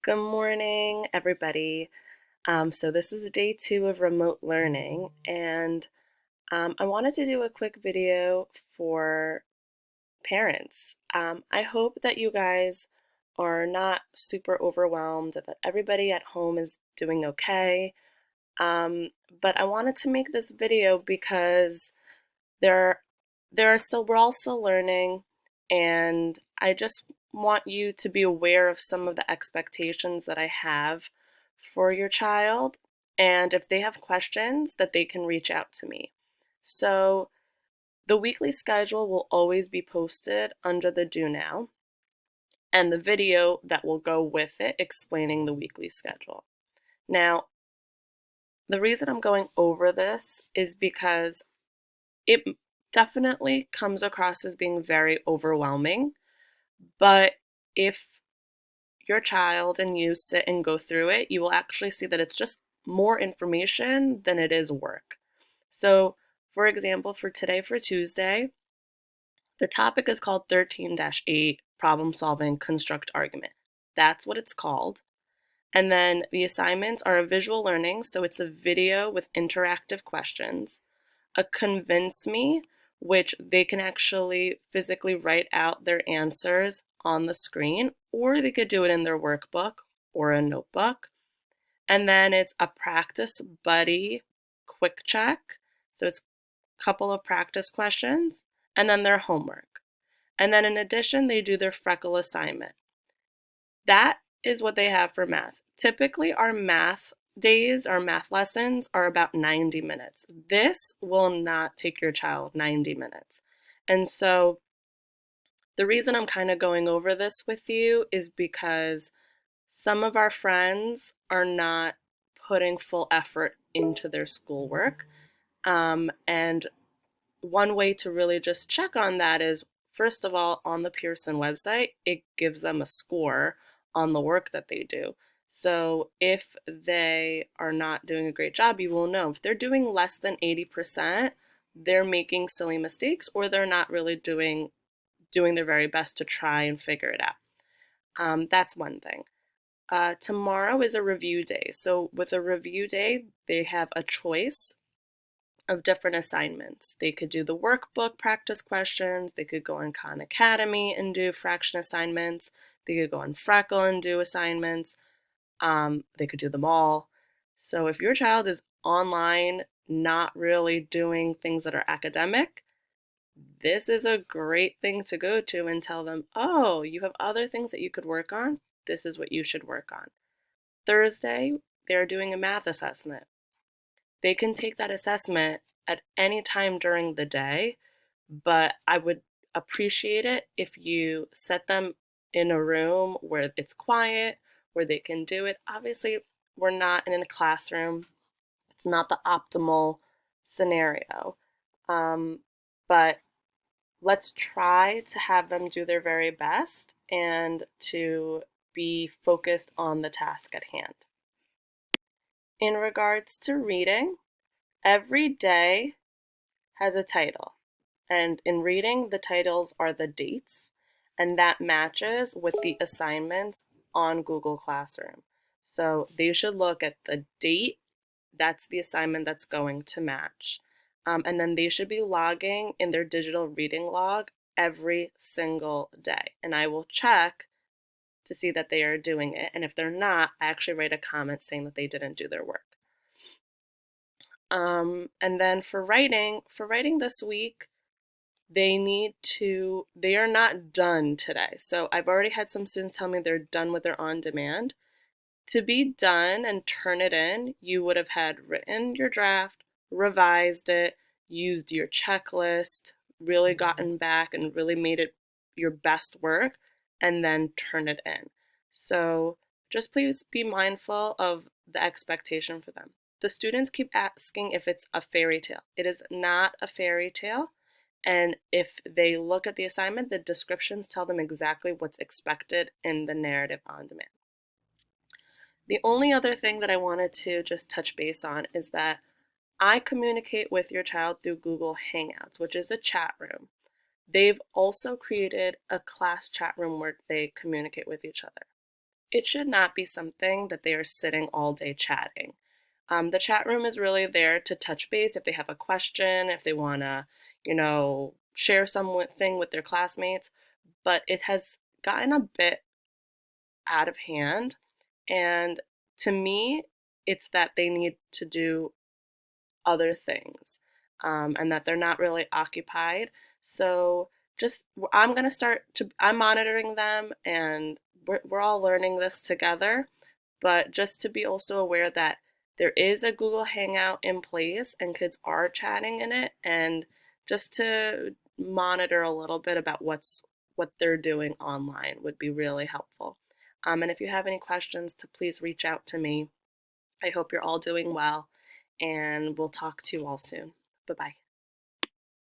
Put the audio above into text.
Good morning, everybody. So this is day 2 of remote learning, and I wanted to do a quick video for parents. I hope that you guys are not super overwhelmed, that everybody at home is doing okay. But I wanted to make this video because there, we're all still learning, and I just want you to be aware of some of the expectations that I have for your child, and if they have questions, that they can reach out to me. So the weekly schedule will always be posted under the Do Now, and the video that will go with it explaining the weekly schedule. Now, the reason I'm going over this is because it definitely comes across as being very overwhelming, but if your child and you sit and go through it, you will actually see that it's just more information than it is work. So, for example, for today, for Tuesday, the topic is called 13-8 Problem Solving Construct Argument. That's what it's called. And then the assignments are a visual learning, so it's a video with interactive questions, a convince me, which they can actually physically write out their answers on the screen, or they could do it in their workbook or a notebook. And then it's a practice buddy quick check. So it's a couple of practice questions and then their homework. And then in addition, they do their freckle assignment. That is what they have for math. Typically, our math days, our math lessons are about 90 minutes. This will not take your child 90 minutes. And so the reason I'm kind of going over this with you is because some of our friends are not putting full effort into their schoolwork. And one way to really just check on that is, first of all, on the Pearson website, it gives them a score on the work that they do. So if they are not doing a great job, you will know. If they're doing less than 80%, they're making silly mistakes or they're not really doing their very best to try and figure it out. That's one thing. Tomorrow is a review day. So with a review day, they have a choice of different assignments. They could do the workbook practice questions. They could go on Khan Academy and do fraction assignments. They could go on Freckle and do assignments. They could do them all. So if your child is online, not really doing things that are academic, this is a great thing to go to and tell them, oh, you have other things that you could work on. This is what you should work on. Thursday, they're doing a math assessment. They can take that assessment at any time during the day, but I would appreciate it if you set them in a room where it's quiet, where they can do it. Obviously, we're not in a classroom, it's not the optimal scenario. But let's try to have them do their very best and to be focused on the task at hand. In regards to reading, every day has a title. And in reading, the titles are the dates, and that matches with the assignments on Google Classroom. So they should look at the date, that's the assignment that's going to match. And then they should be logging in their digital reading log every single day. And I will check to see that they are doing it. And if they're not, I actually write a comment saying that they didn't do their work. And then for writing this week, they are not done today. So I've already had some students tell me they're done with their on demand. To be done and turn it in, you would have had written your draft, revised it, used your checklist, really gotten back and really made it your best work, and then turn it in. So just please be mindful of the expectation for them. The students keep asking if it's a fairy tale. It is not a fairy tale. And if they look at the assignment, the descriptions tell them exactly what's expected in the narrative on demand. The only other thing that I wanted to just touch base on is that I communicate with your child through Google Hangouts, which is a chat room. They've also created a class chat room where they communicate with each other. It should not be something that they are sitting all day chatting. The chat room is really there to touch base if they have a question, if they want to, share something with their classmates. But it has gotten a bit out of hand. And to me, it's that they need to do other things, and that they're not really occupied. So just I'm monitoring them, and we're all learning this together. But just to be also aware that there is a Google Hangout in place and kids are chatting in it, and just to monitor a little bit about what they're doing online would be really helpful. And if you have any questions, to please reach out to me. I hope you're all doing well, and we'll talk to you all soon. Bye bye.